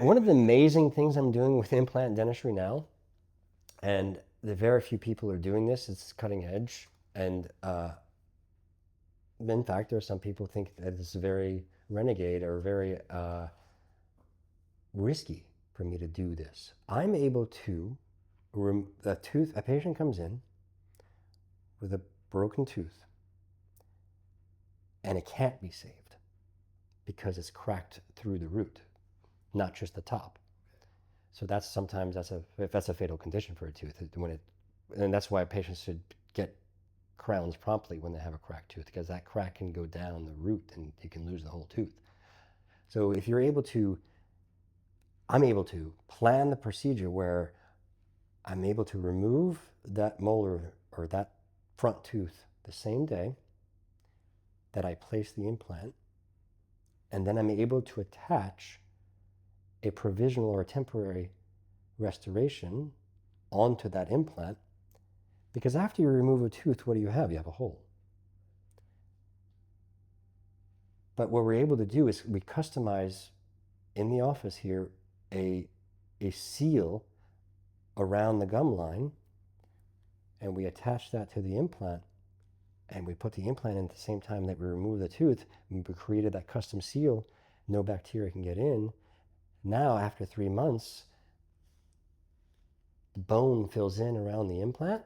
One of the amazing things I'm doing with implant dentistry now, and the very few people are doing this, it's cutting edge. And in fact, there are some people think that it's very renegade or very risky for me to do this. I'm able to, a patient comes in with a broken tooth and it can't be saved because it's cracked through the root, not just the top. So sometimes that's a fatal condition for a tooth and that's why patients should get crowns promptly when they have a cracked tooth, because that crack can go down the root and you can lose the whole tooth. So if you're able to, I'm able to plan the procedure where I'm able to remove that molar or that front tooth the same day that I place the implant, and then I'm able to attach a provisional or a temporary restoration onto that implant, because after you remove a tooth, what do you have? You have a hole. But what we're able to do is we customize in the office here a seal around the gum line, and we attach that to the implant, and we put the implant in at the same time that we remove the tooth. We created that custom seal. No bacteria can get in. Now, after 3 months, the bone fills in around the implant,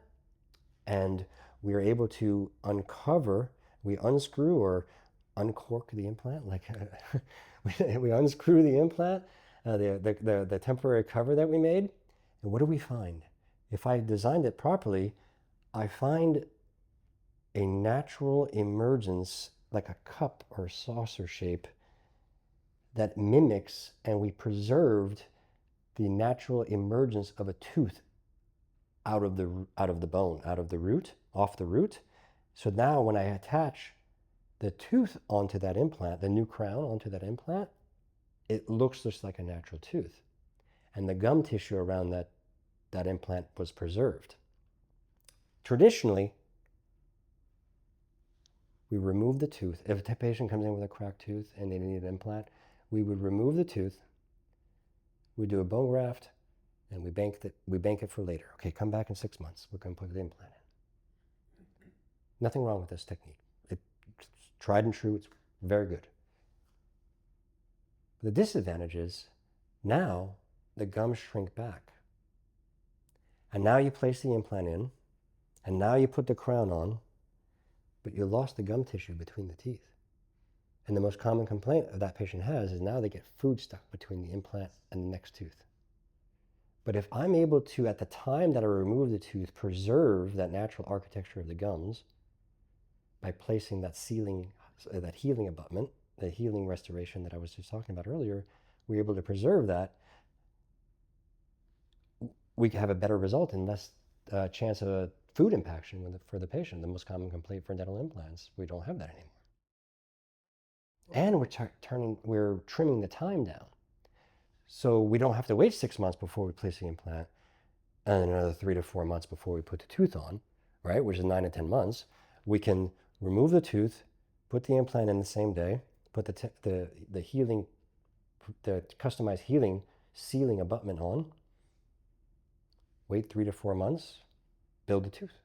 and we are able to uncover, we unscrew or uncork the implant, like we unscrew the implant, the temporary cover that we made, and what do we find? If I designed it properly, I find a natural emergence, like a cup or saucer shape that mimics, and we preserved the natural emergence of a tooth out of the bone, out of the root, off the root. So now when I attach the tooth onto that implant, the new crown onto that implant, it looks just like a natural tooth. And the gum tissue around that implant was preserved. Traditionally, we remove the tooth. If a patient comes in with a cracked tooth and they need an implant, we would remove the tooth, we do a bone graft, and we bank it for later. Okay, come back in 6 months. We're going to put the implant in. Nothing wrong with this technique. It's tried and true. It's very good. The disadvantage is now the gums shrink back. And now you place the implant in, and now you put the crown on, but you lost the gum tissue between the teeth. And the most common complaint that patient has is now they get food stuck between the implant and the next tooth. But if I'm able to, at the time that I remove the tooth, preserve that natural architecture of the gums by placing that sealing, that healing abutment, the healing restoration that I was just talking about earlier, we're able to preserve that, we have a better result and less chance of a food impaction for the patient. The most common complaint for dental implants, we don't have that anymore. And we're trimming the time down. So we don't have to wait 6 months before we place the implant and another 3 to 4 months before we put the tooth on, right? Which is 9 to 10 months. We can remove the tooth, put the implant in the same day, put the customized healing sealing abutment on, wait 3 to 4 months, build the tooth.